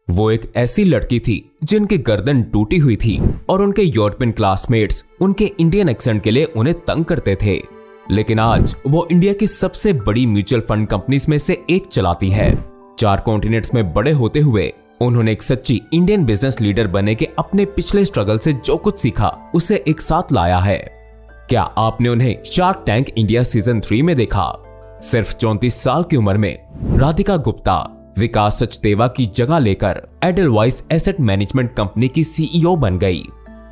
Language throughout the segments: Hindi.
वो एक ऐसी लड़की थी जिनकी गर्दन टूटी हुई थी और उनके यूरोपियन क्लासमेट्स उनके इंडियन एक्सेंट के लिए उन्हें तंग करते थे। लेकिन आज वो इंडिया की सबसे बड़ी म्यूचुअल फंड कंपनीज में से एक चलाती है। 4 कॉन्टिनेंट्स में बड़े होते हुए उन्होंने एक सच्ची इंडियन बिजनेस लीडर बनने के अपने पिछले स्ट्रगल से जो कुछ सीखा उसे एक साथ लाया है। क्या आपने उन्हें शार्क टैंक इंडिया सीजन 3 में देखा? सिर्फ 34 साल की उम्र में राधिका गुप्ता विकास सचदेवा की जगह लेकर एडलवाइस एसेट मैनेजमेंट कंपनी की सीईओ बन गई।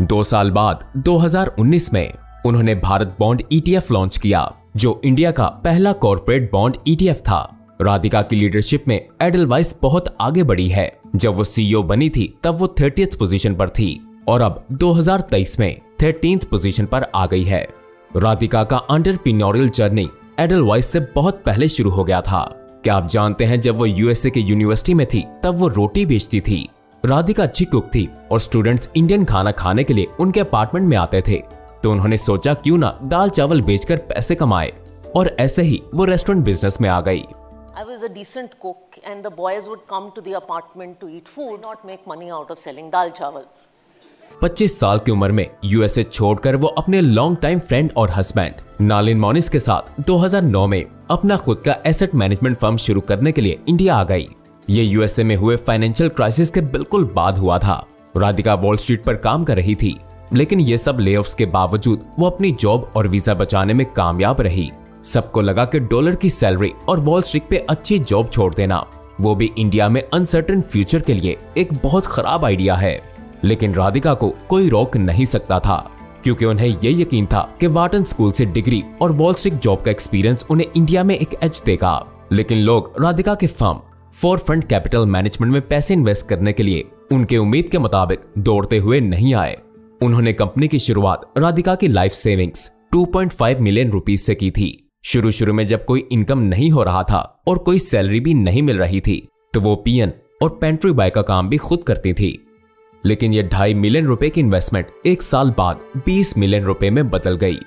2 साल बाद 2019 में उन्होंने भारत बॉन्ड ईटीएफ लॉन्च किया, जो इंडिया का पहला कॉर्पोरेट बॉन्ड ईटीएफ था। राधिका की लीडरशिप में एडलवाइस बहुत आगे बढ़ी है। जब वो सीईओ बनी थी तब वो 30th पोजीशन पर थी और अब 2023 में 13th पोजीशन पर आ गई है। राधिका का एंटरप्रेन्योरियल जर्नी एडलवाइस से बहुत पहले शुरू हो गया था। क्या आप जानते हैं, जब वो यूएसए के यूनिवर्सिटी में थी तब वो रोटी बेचती थी। राधिका अच्छी कुक थी और स्टूडेंट्स इंडियन खाना खाने के लिए उनके अपार्टमेंट में आते थे, तो उन्होंने सोचा क्यों ना दाल चावल बेचकर पैसे कमाए, और ऐसे ही वो रेस्टोरेंट बिजनेस में आ गई। I was a decent cook and the boys would come to the apartment to eat food, not make money out of selling dal chawal. 25 साल की उम्र में यूएसए छोड़कर वो अपने लॉन्ग टाइम फ्रेंड और हस्बैंड नालिन मोनिस के साथ 2009 में अपना खुद का एसेट मैनेजमेंट फर्म शुरू करने के लिए इंडिया आ गई। ये यूएसए में हुए फाइनेंशियल क्राइसिस के बिल्कुल बाद हुआ था। राधिका वॉल स्ट्रीट पर काम कर रही थी, लेकिन ये सब लेऑफ्स के बावजूद वो अपनी जॉब और वीजा बचाने में कामयाब रही। सबको लगा कि डॉलर की सैलरी और वॉल स्ट्रीट पे अच्छी जॉब छोड़ देना, वो भी इंडिया में अनसर्टेन फ्यूचर के लिए, एक बहुत खराब आइडिया है। लेकिन राधिका को कोई रोक नहीं सकता था, क्योंकि उन्हें ये यकीन था कि वाटन स्कूल से डिग्री और वॉल स्ट्रीट जॉब का एक्सपीरियंस उन्हें इंडिया में एक एज देगा। लेकिन लोग राधिका के फर्म फोरफ्रंट कैपिटल मैनेजमेंट में पैसे इन्वेस्ट करने के लिए उनके उम्मीद के मुताबिक दौड़ते हुए नहीं आए। उन्होंने कंपनी की शुरुआत राधिका की लाइफ सेविंग्स 2.5 मिलियन रुपीज से की थी। शुरू में जब कोई इनकम नहीं हो रहा था और कोई सैलरी भी नहीं मिल रही थी, तो वो पियन और पेंट्री बॉय का काम भी खुद करती थी। लेकिन ये 2.5 मिलियन रुपए की इन्वेस्टमेंट 1 साल बाद 20 मिलियन रुपए में बदल गई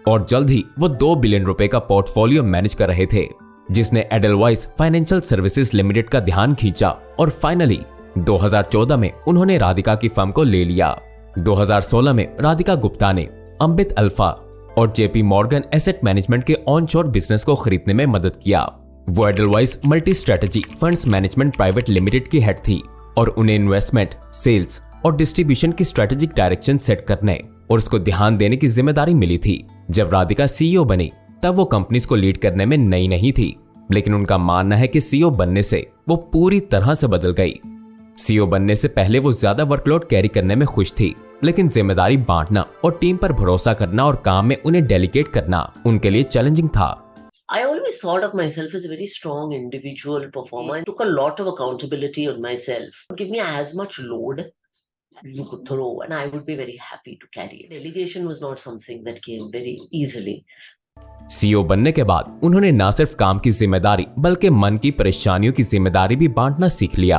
और जल्द ही वो 2 बिलियन रुपए का पोर्टफोलियो मैनेज कर रहे थे, जिसने एडलवाइस फाइनेंशियल सर्विसेज लिमिटेड का ध्यान खींचा और फाइनली 2014 में उन्होंने राधिका की फर्म को ले लिया। 2016 में राधिका गुप्ता ने अम्बित अल्फा और जेपी मॉर्गन एसेट मैनेजमेंट के ऑनशोर बिजनेस को खरीदने में मदद किया। वो Edelweiss multi strategy funds management private limited की हेड थी और उन्हें इन्वेस्टमेंट, सेल्स और डिस्ट्रीब्यूशन की स्ट्रेटेजिक डायरेक्शन सेट करने और उसको ध्यान देने की जिम्मेदारी मिली थी। जब राधिका सीईओ बनी तब वो कंपनीज को लीड करने में नई नहीं थी, लेकिन उनका मानना है कि सीईओ बनने से वो पूरी तरह से बदल गई। सीईओ बनने से पहले वो ज्यादा वर्कलोड कैरी करने में खुश थी, लेकिन जिम्मेदारी बांटना और टीम पर भरोसा करना और काम में उन्हें डेलीगेट करना उनके लिए चैलेंजिंग था। I always thought of myself as a very strong individual performer. I took a lot of accountability on myself. Give me as much load you could throw and I would be very happy to carry it. Delegation was not something that came very easily. CEO बनने के बाद उन्होंने न सिर्फ काम की जिम्मेदारी बल्कि मन की परेशानियों की जिम्मेदारी भी बांटना सीख लिया।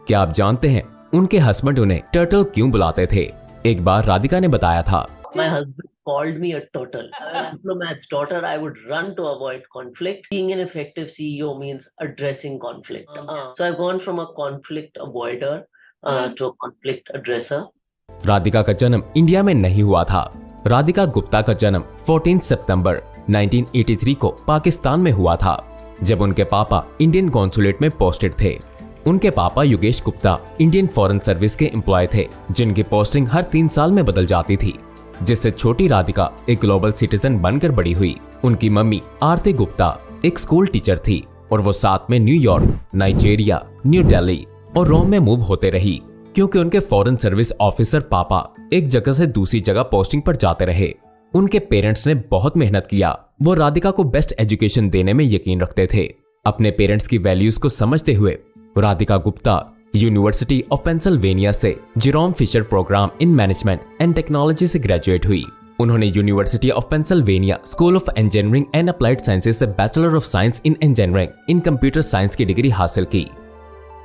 क्या आप जानते हैं उनके हस्बैंड उन्हें टर्टल क्यों बुलाते थे? एक बार राधिका ने बताया था, My husband called me a turtle. A diplomat's daughter, I would run to avoid conflict. Being an effective CEO means addressing conflict. So I've gone from a conflict avoider to a conflict addresser. Radhika का जन्म इंडिया में नहीं हुआ था। राधिका गुप्ता का जन्म 14 सितंबर 1983 को पाकिस्तान में हुआ था, जब उनके पापा इंडियन कॉन्सुलेट में पोस्टेड थे। उनके पापा Yogesh Gupta Indian foreign service के एम्प्लॉय थे, जिनकी पोस्टिंग हर 3 साल में बदल जाती थी, जिससे छोटी राधिका एक ग्लोबल सिटीजन बनकर बड़ी हुई। उनकी मम्मी आरती गुप्ता एक स्कूल टीचर थी और वो साथ में न्यूयॉर्क, नाइजीरिया, न्यू दिल्ली और रोम में मूव होते रही, क्योंकि उनके फॉरेन सर्विस ऑफिसर पापा एक जगह से दूसरी जगह पोस्टिंग पर जाते रहे। उनके पेरेंट्स ने बहुत मेहनत किया। वो राधिका को बेस्ट एजुकेशन देने में यकीन रखते थे। अपने पेरेंट्स की वैल्यूज को समझते हुए Radhika Gupta university of Pennsylvania से Jerome Fisher program in management and technology से ग्रेजुएट हुई। उन्होंने university of Pennsylvania school of engineering and applied sciences से bachelor of science in engineering in computer science की डिग्री हासिल की।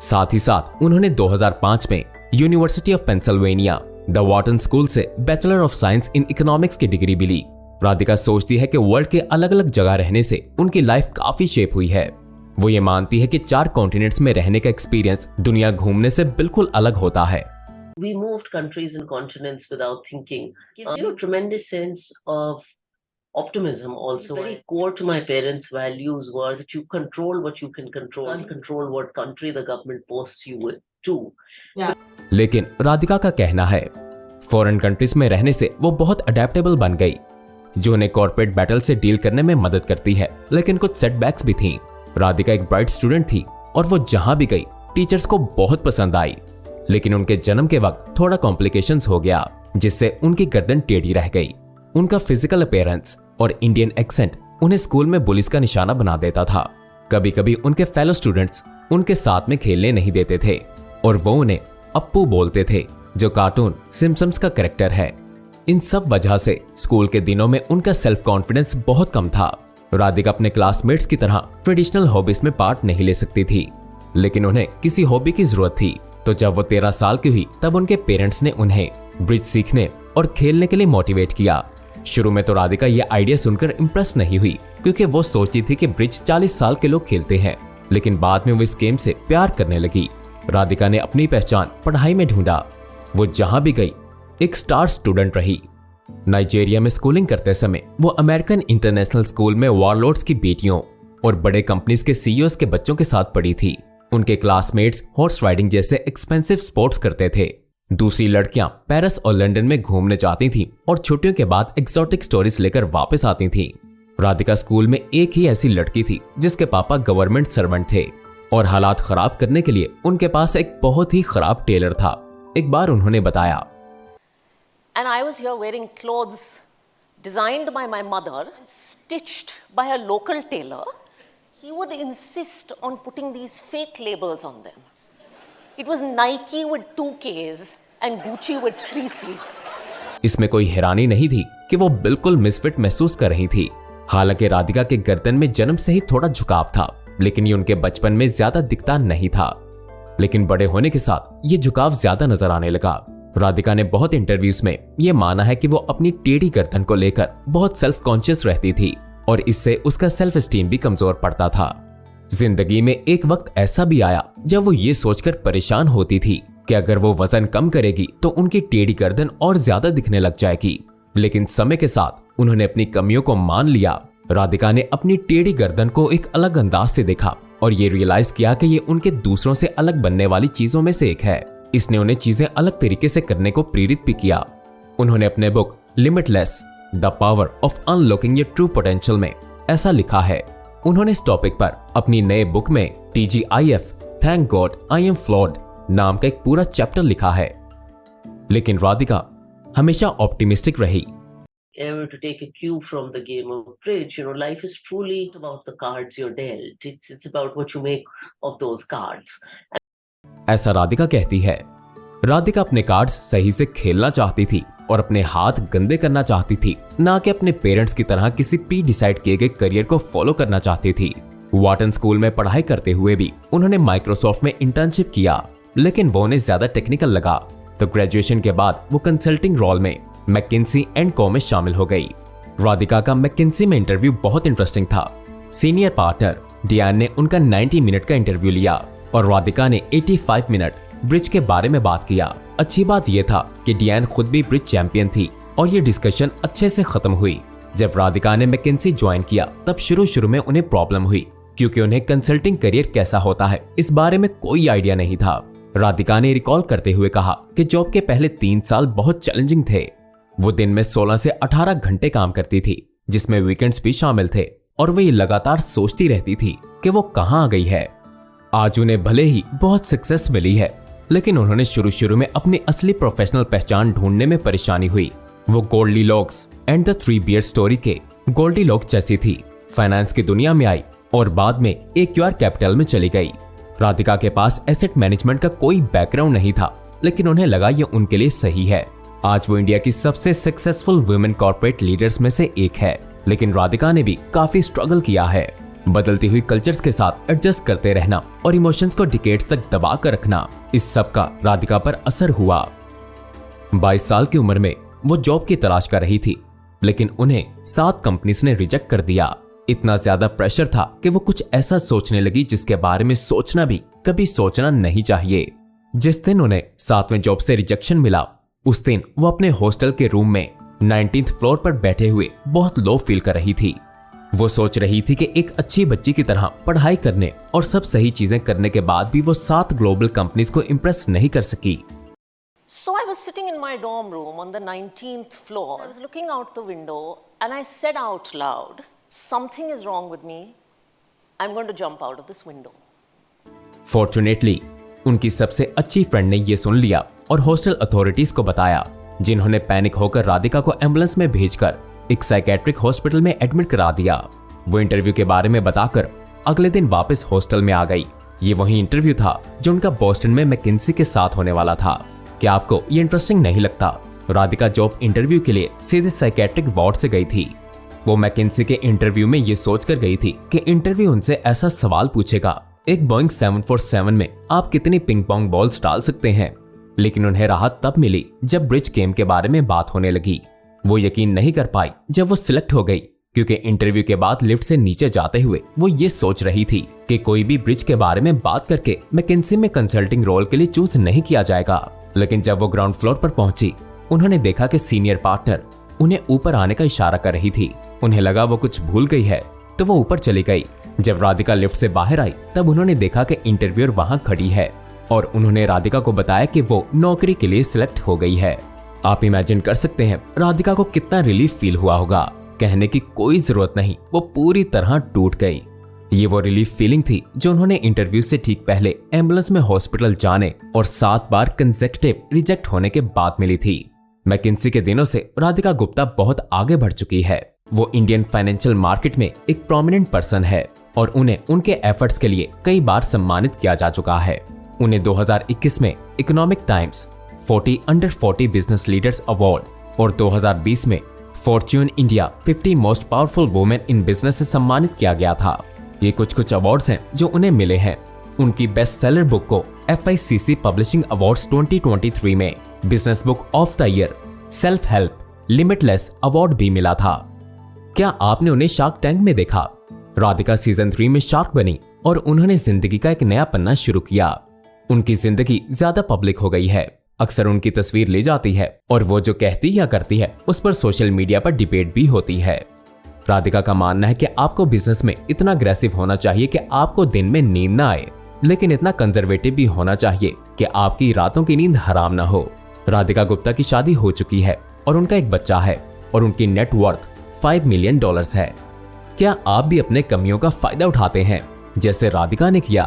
साथ ही साथ उन्होंने 2005 में university of Pennsylvania the Wharton school से bachelor of science in economics की डिग्री भी ली। राधिका सोचती है कि वर्ल्ड के अलग अलग जगह रहने से उनकी लाइफ काफी शेप हुई है। वो ये मानती है कि 4 कॉन्टिनेंट्स में रहने का एक्सपीरियंस दुनिया घूमने से बिल्कुल अलग होता है। We moved countries and continents without thinking. Gives you a tremendous sense of optimism also. Very core to my parents' values were that you control what you can control. You can't control what country the government posts you to. लेकिन राधिका का कहना है फॉरेन कंट्रीज में रहने से वो बहुत अडेप्टेबल बन गई, जो उन्हें कॉर्पोरेट बैटल से डील करने में मदद करती है। लेकिन कुछ सेटबैक्स भी थी। राधिका एक ब्राइट स्टूडेंट थी और वो जहां भी गई टीचर्स को बहुत पसंद आई, लेकिन उनके जन्म के वक्त थोड़ा कॉम्प्लिकेशंस हो गया, जिससे उनकी गर्दन टेढ़ी रह गई। उनका फिजिकल अपीयरेंस और इंडियन एक्सेंट उन्हें स्कूल में पुलिस का निशाना बना देता था। कभी कभी उनके फेलो स्टूडेंट्स उनके साथ में खेलने नहीं देते थे और वो उन्हें अप्पू बोलते थे, जो कार्टून सिम्पसन्स का कैरेक्टर है। इन सब वजह से स्कूल के दिनों में उनका सेल्फ कॉन्फिडेंस बहुत कम था। राधिका अपने क्लासमेट्स की तरह ट्रेडिशनल हॉबीज में पार्ट नहीं ले सकती थी, लेकिन उन्हें किसी हॉबी की जरूरत थी। तो जब वो 13 साल की हुई तब उनके पेरेंट्स ने उन्हें ब्रिज सीखने और खेलने के लिए मोटिवेट किया। शुरू में तो राधिका ये आइडिया सुनकर इम्प्रेस नहीं हुई, क्योंकि वो सोचती थी कि ब्रिज 40 साल के लोग खेलते हैं, लेकिन बाद में वो इस गेम से प्यार करने लगी। राधिका ने अपनी पहचान पढ़ाई में ढूंढा। वो जहां भी गई एक स्टार स्टूडेंट रही। नाइजीरिया में स्कूलिंग करते समय वो अमेरिकन इंटरनेशनल स्कूल में वॉरलॉर्ड्स की बेटियों और बड़े कंपनीज के सीईओज के बच्चों के साथ पढ़ी थी। उनके क्लासमेट्स हॉर्स राइडिंग जैसे एक्सपेंसिव स्पोर्ट्स करते थे। दूसरी लड़कियां पेरिस और लंदन में घूमने जाती थीं और छुट्टियों के बाद एक्सोटिक स्टोरीज लेकर वापस आती थीं। राधिका स्कूल में एक ही ऐसी लड़की थी जिसके पापा गवर्नमेंट सर्वेंट थे और हालात खराब करने के लिए उनके पास एक बहुत ही खराब टेलर था। एक बार उन्होंने बताया, And I was here wearing clothes designed by my mother, stitched by a local tailor. He would insist on putting these fake labels on them. It was Nike with 2 Ks and Gucci with 3 Cs. इसमें कोई हैरानी नहीं थी कि वो बिल्कुल मिसफिट महसूस कर रही थी। हालांकि राधिका के गर्दन में जन्म से ही थोड़ा झुकाव था, लेकिन ये उनके बचपन में ज्यादा दिखता नहीं था। लेकिन बड़े होने के साथ ये झुकाव ज्यादा नजर आने लगा। राधिका ने बहुत इंटरव्यूज में ये माना है कि वो अपनी टेढ़ी गर्दन को लेकर बहुत सेल्फ कॉन्शियस रहती थी और इससे उसका सेल्फ एस्टीम भी कमजोर पड़ता था। जिंदगी में एक वक्त ऐसा भी आया जब वो ये सोचकर परेशान होती थी कि अगर वो वजन कम करेगी तो उनकी टेढ़ी गर्दन और ज्यादा दिखने लग जाएगी। लेकिन समय के साथ उन्होंने अपनी कमियों को मान लिया। राधिका ने अपनी टेढ़ी गर्दन को एक अलग अंदाज से देखा और ये रियलाइज किया कि ये उनके दूसरों से अलग बनने वाली चीजों में से एक है। इसने उन्हें चीजें अलग तरीके से करने को प्रेरित भी किया। उन्होंने अपने book limitless the power of unlocking your true potential में ऐसा लिखा है। उन्होंने इस टॉपिक पर अपनी नए बुक में TGIF thank God I am flawed नाम का एक पूरा चैप्टर लिखा है। लेकिन राधिका हमेशा ऑप्टिमिस्टिक रही। Ever to take a cue from the game of bridge, life is truly about the cards you're dealt. It's about what you make of those cards. ऐसा राधिका कहती है। राधिका अपने कार्ड्स सही से खेलना चाहती थी और अपने हाथ गंदे करना चाहती थी, ना कि अपने पेरेंट्स की तरह किसी प्री डिसाइड किए गए करियर को फॉलो करना चाहती थी। वाटन स्कूल में पढ़ाई करते हुए भी उन्होंने माइक्रोसॉफ्ट में इंटर्नशिप किया, लेकिन वो उन्हें ज्यादा टेक्निकल लगा। तो ग्रेजुएशन के बाद वो कंसल्टिंग रोल में मैकिन्सी एंड को में शामिल हो गई। राधिका का मैकिन्सी में इंटरव्यू बहुत इंटरेस्टिंग था। सीनियर पार्टनर डियान ने उनका 90 मिनट का इंटरव्यू लिया और राधिका ने 85 मिनट ब्रिज के बारे में बात किया। अच्छी बात यह था कि डियान खुद भी ब्रिज चैंपियन थी और ये डिस्कशन अच्छे से खत्म हुई। जब राधिका ने मैकिन्सी ज्वाइन किया तब शुरू में उन्हें प्रॉब्लम हुई, क्योंकि उन्हें कंसल्टिंग करियर कैसा होता है इस बारे में कोई आइडिया नहीं था। राधिका ने रिकॉल करते हुए कहा कि जॉब के पहले 3 साल बहुत चैलेंजिंग थे। वो दिन में 16 से 18 घंटे काम करती थी, जिसमें वीकेंड्स भी शामिल थे, और वो ये लगातार सोचती रहती थी कि वो कहाँ आ गई है। आज उन्हें भले ही बहुत सक्सेस मिली है, लेकिन उन्होंने शुरू में अपनी असली प्रोफेशनल पहचान ढूंढने में परेशानी हुई। वो Goldilocks and the 3 bears story के गोल्डीलॉक्स जैसी थी। फाइनेंस की दुनिया में आई और बाद में AQR कैपिटल में चली गई। राधिका के पास एसेट मैनेजमेंट का कोई बैकग्राउंड नहीं था, लेकिन उन्हें लगा ये उनके लिए सही है। आज वो इंडिया की सबसे सक्सेसफुल वुमेन कॉर्पोरेट लीडर्स में से एक है। लेकिन राधिका ने भी काफी स्ट्रगल किया है। बदलती हुई कल्चर्स के साथ एडजस्ट करते रहना और इमोशंस को डिकेड्स तक दबा कर रखना, इस सब का राधिका पर असर हुआ। 22 साल की उम्र में वो जॉब की तलाश कर रही थी, लेकिन उन्हें 7 कंपनीज ने रिजेक्ट कर दिया। इतना ज्यादा प्रेशर था कि वो कुछ ऐसा सोचने लगी जिसके बारे में सोचना भी कभी सोचना नहीं चाहिए। जिस दिन उन्हें 7वें जॉब से रिजेक्शन मिला, उस दिन वो अपने हॉस्टल के रूम में 19th फ्लोर पर बैठे हुए बहुत लो फील कर रही थी। वो सोच रही थी कि एक अच्छी बच्ची की तरह पढ़ाई करने और सब सही चीजें करने के बाद भी वो 7 ग्लोबल कंपनीज को इम्प्रेस नहीं कर सकी। So I was sitting in my dorm room on the 19th floor. I was looking out the window and I said out loud, something is wrong with me. I'm going to jump out of this window. Fortunately, उनकी सबसे अच्छी फ्रेंड ने ये सुन लिया और हॉस्टल अथॉरिटीज को बताया, जिन्होंने पैनिक होकर राधिका को एम्बुलेंस में भेजकर एक साइकेट्रिक हॉस्पिटल में एडमिट करा दिया। वो इंटरव्यू के बारे में बताकर अगले दिन वापस हॉस्टल में आ गई। ये वही इंटरव्यू था जो उनका बोस्टन में मैकेंसी के साथ होने वाला था। क्या आपको ये इंटरेस्टिंग नहीं लगता? राधिका जॉब इंटरव्यू के लिए सीधे साइकेट्रिक वार्ड से गई थी। वो मैकेंसी के इंटरव्यू में ये सोचकर गई थी कि इंटरव्यू उनसे ऐसा सवाल पूछेगा, एक बोइंग 747 में आप कितनी पिंग पोंग बॉल्स डाल सकते हैं? लेकिन उन्हें राहत तब मिली जब ब्रिज गेम के बारे में बात होने लगी। वो यकीन नहीं कर पाई जब वो सिलेक्ट हो गई, क्योंकि इंटरव्यू के बाद लिफ्ट से नीचे जाते हुए वो ये सोच रही थी कि कोई भी ब्रिज के बारे में बात करके मैकेंसी में कंसल्टिंग रोल के लिए चूज नहीं किया जाएगा। लेकिन जब वो ग्राउंड फ्लोर पर पहुंची, उन्होंने देखा कि सीनियर पार्टनर उन्हें ऊपर आने का इशारा कर रही थी। उन्हें लगा वो कुछ भूल गई है, तो वो ऊपर चली गई। जब राधिका लिफ्ट से बाहर आई, तब उन्होंने देखा कि इंटरव्यूअर वहां खड़ी है और उन्होंने राधिका को बताया कि वो नौकरी के लिए सिलेक्ट हो गई है। आप इमेजिन कर सकते हैं राधिका को कितना रिलीफ फील हुआ होगा। कहने की कोई जरूरत नहीं, वो पूरी तरह टूट गई। ये वो रिलीफ फीलिंग थी जो उन्होंने इंटरव्यू से ठीक पहले एम्बुलेंस में हॉस्पिटल जाने और 7 बार कंसेक्यूटिव रिजेक्ट होने के बाद मिली थी। मैकेंसी के दिनों से राधिका गुप्ता बहुत आगे बढ़ चुकी है। वो इंडियन फाइनेंशियल मार्केट में एक प्रोमिनेंट पर्सन है और उन्हें उनके एफर्ट्स के लिए कई बार सम्मानित किया जा चुका है। उन्हें 2021 में economic times 40 under 40 business leaders award और 2020 में Fortune India 50 most powerful women in business से सम्मानित किया गया था। ये कुछ अवार्ड्स हैं जो उन्हें मिले हैं। उनकी बेस्ट सेलर बुक को FICC पब्लिशिंग अवार्ड्स 2023 में business book of the year self help limitless award भी मिला था। क्या आपने उन्हें शार्क टैंक में देखा? राधिका सीजन 3 में शार्क बनी और उन्होंने जिंदगी का एक नया पन्ना शुरू किया। उनकी जिंदगी ज्यादा पब्लिक हो गई है। अक्सर उनकी तस्वीर ली जाती है और वो जो कहती या करती है उस पर सोशल मीडिया पर डिबेट भी होती है। राधिका का मानना है कि आपको बिजनेस में इतना अग्रेसिव होना चाहिए कि आपको दिन में नींद ना आए, लेकिन इतना कंजर्वेटिव भी होना चाहिए कि आपकी रातों की नींद हराम ना हो। राधिका गुप्ता की शादी हो चुकी है और उनका एक बच्चा है और उनकी नेटवर्थ $5 मिलियन है। क्या आप भी अपने कमियों का फायदा उठाते हैं जैसे राधिका ने किया?